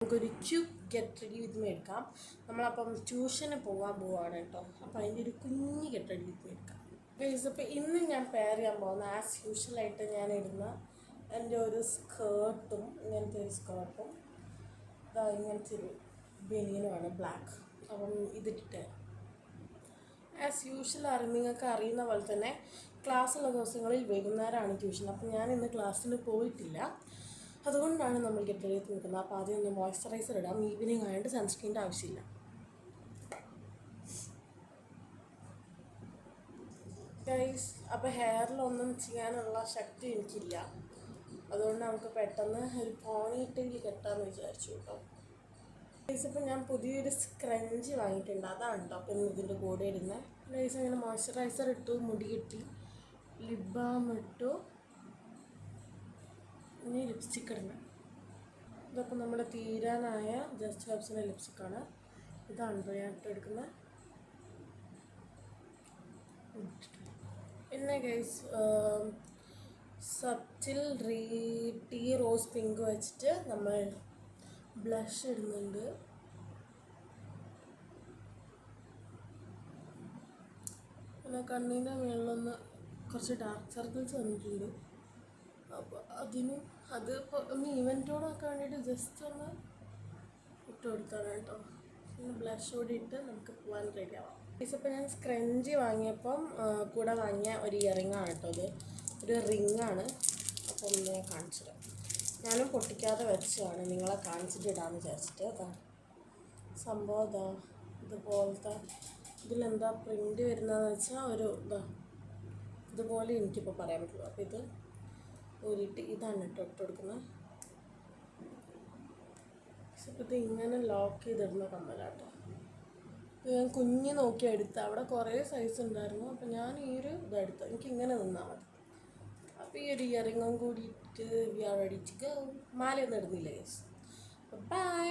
നമുക്കൊരു quick get ready with me എടുക്കാം. നമ്മളപ്പം ട്യൂഷന് പോവാണ് കേട്ടോ. അപ്പോൾ അതിൻ്റെ ഒരു കുഞ്ഞ് ഗെറ്റ് റെഡി വിത്ത് മീ എടുക്കാം. അപ്പോൾ ഇന്ന് ഞാൻ പെയർ ചെയ്യാൻ പോകുന്ന ആസ് യൂഷ്വലായിട്ട് ഞാൻ ഇടുന്ന എൻ്റെ ഒരു സ്കേർട്ടും ഇങ്ങനത്തെ ഒരു സ്കേർട്ടും ഇങ്ങനത്തെ ഒരു ബനിയനുമാണ് ബ്ലാക്ക്. അപ്പം ഇതിട്ടിട്ട് ആസ് യൂഷ്വൽ നിങ്ങൾക്ക് അറിയുന്ന പോലെ തന്നെ ക്ലാസ്സുള്ള ദിവസങ്ങളിൽ വൈകുന്നേരമാണ് ട്യൂഷൻ. അപ്പം ഞാൻ ഇന്ന് ക്ലാസ്സിന് പോയിട്ടില്ല, അതുകൊണ്ടാണ് നമ്മൾ ഗെറ്റ് റെഡി ചെയ്ത് നിൽക്കുന്നത്. അപ്പോൾ ആദ്യം ഒന്ന് മോയ്സ്ചറൈസർ ഇടാം. ഈവനിങ് ആയതുകൊണ്ട് സൺസ്ക്രീൻ്റെ ആവശ്യമില്ല. ഗൈസ്, അപ്പോൾ ഹെയറിലൊന്നും ചെയ്യാനുള്ള ശക്തി എനിക്കില്ല, അതുകൊണ്ട് നമുക്ക് പെട്ടെന്ന് ഒരു പോണിറ്റെയിൽ കെട്ടാമെന്ന് വിചാരിച്ചു കേട്ടോ. ഗൈസ്, ഇപ്പോൾ ഞാൻ പുതിയൊരു സ്ക്രഞ്ച് വാങ്ങിയിട്ടുണ്ട്, അതാണ് കേട്ടോ അപ്പം ഇതിൻ്റെ കൂടെ ഇടുന്നത്. ഗൈസ്, അങ്ങനെ മോയ്സ്ചറൈസർ ഇട്ടു, മുടി കെട്ടി, ലിപ് ബാം ഇട്ടു, ഇനി ലിപ്സ്റ്റിക്ക് ഇടണം. ഇതപ്പോൾ നമ്മുടെ തീരാനായ ജസ്റ്റ് ഹെർബ്സിൻ്റെ ലിപ്സ്റ്റിക്കാണ്. ഇതാണ് ഞാൻ ഇട്ടെടുക്കുന്നത്. പിന്നെ guys, subtle tea rose pink വെച്ചിട്ട് നമ്മൾ ബ്ലഷ് ഇടുന്നുണ്ട്. പിന്നെ കണ്ണിൻ്റെ മുകളിലൊന്ന് കുറച്ച് ഡാർക്ക് സർക്കിൾസ് വന്നിട്ടുണ്ട്. അപ്പോൾ അത് ഇപ്പോൾ ഒന്ന് ഈവൻറ്റോടൊക്കെ വേണ്ടിയിട്ട് ജസ്റ്റ് ഒന്ന് ഇട്ട് കൊടുത്താണ് കേട്ടോ. പിന്നെ ബ്ലഷ് കൂടി ഇട്ട് നമുക്ക് പോകാൻ റെഡി ആവാം. ഇപ്പോൾ ഞാൻ സ്ക്രഞ്ച് വാങ്ങിയപ്പം കൂടെ വാങ്ങിയ ഒരു ഇയറിങ്ങാണ് കേട്ടോ. അത് ഒരു റിങ്ങാണ്. അപ്പം ഞാൻ കാണിച്ചു തരാം. ഞാനും പൊട്ടിക്കാതെ വെച്ചതാണ്, നിങ്ങളെ കാണിച്ചിട്ട് ഇടാമെന്ന് വിചാരിച്ചിട്ട്. അതാണ് സംഭവം. ഇതുപോലത്തെ ഇതിലെന്താ പ്രിൻ്റ് വരുന്നതെന്ന് വെച്ചാൽ ഒരു ഇതുപോലെ എനിക്കിപ്പോൾ പറയാൻ പറ്റുള്ളൂ. അപ്പോൾ ഇത് ഊരിയിട്ട് ഇതാണ് ഇട്ട് കൊടുക്കുന്നത്. ഇത് ഇങ്ങനെ ലോക്ക് ചെയ്തിടുന്ന കമ്മലാട്ടോ. ഞാൻ കുഞ്ഞ് നോക്കി എടുത്ത, അവിടെ കുറേ സൈസ് ഉണ്ടായിരുന്നു. അപ്പോൾ ഞാൻ ഈ ഒരു ഇതെടുത്തു, എനിക്ക് ഇങ്ങനെ നിന്നാൽ മതി. അപ്പോൾ ഈ ഒരു ഇയറിങ്ങും കൂടിയിട്ട് we are ready to go. മാലയൊന്നും ഇടുന്നില്ല ഗൈസ്. ബൈ.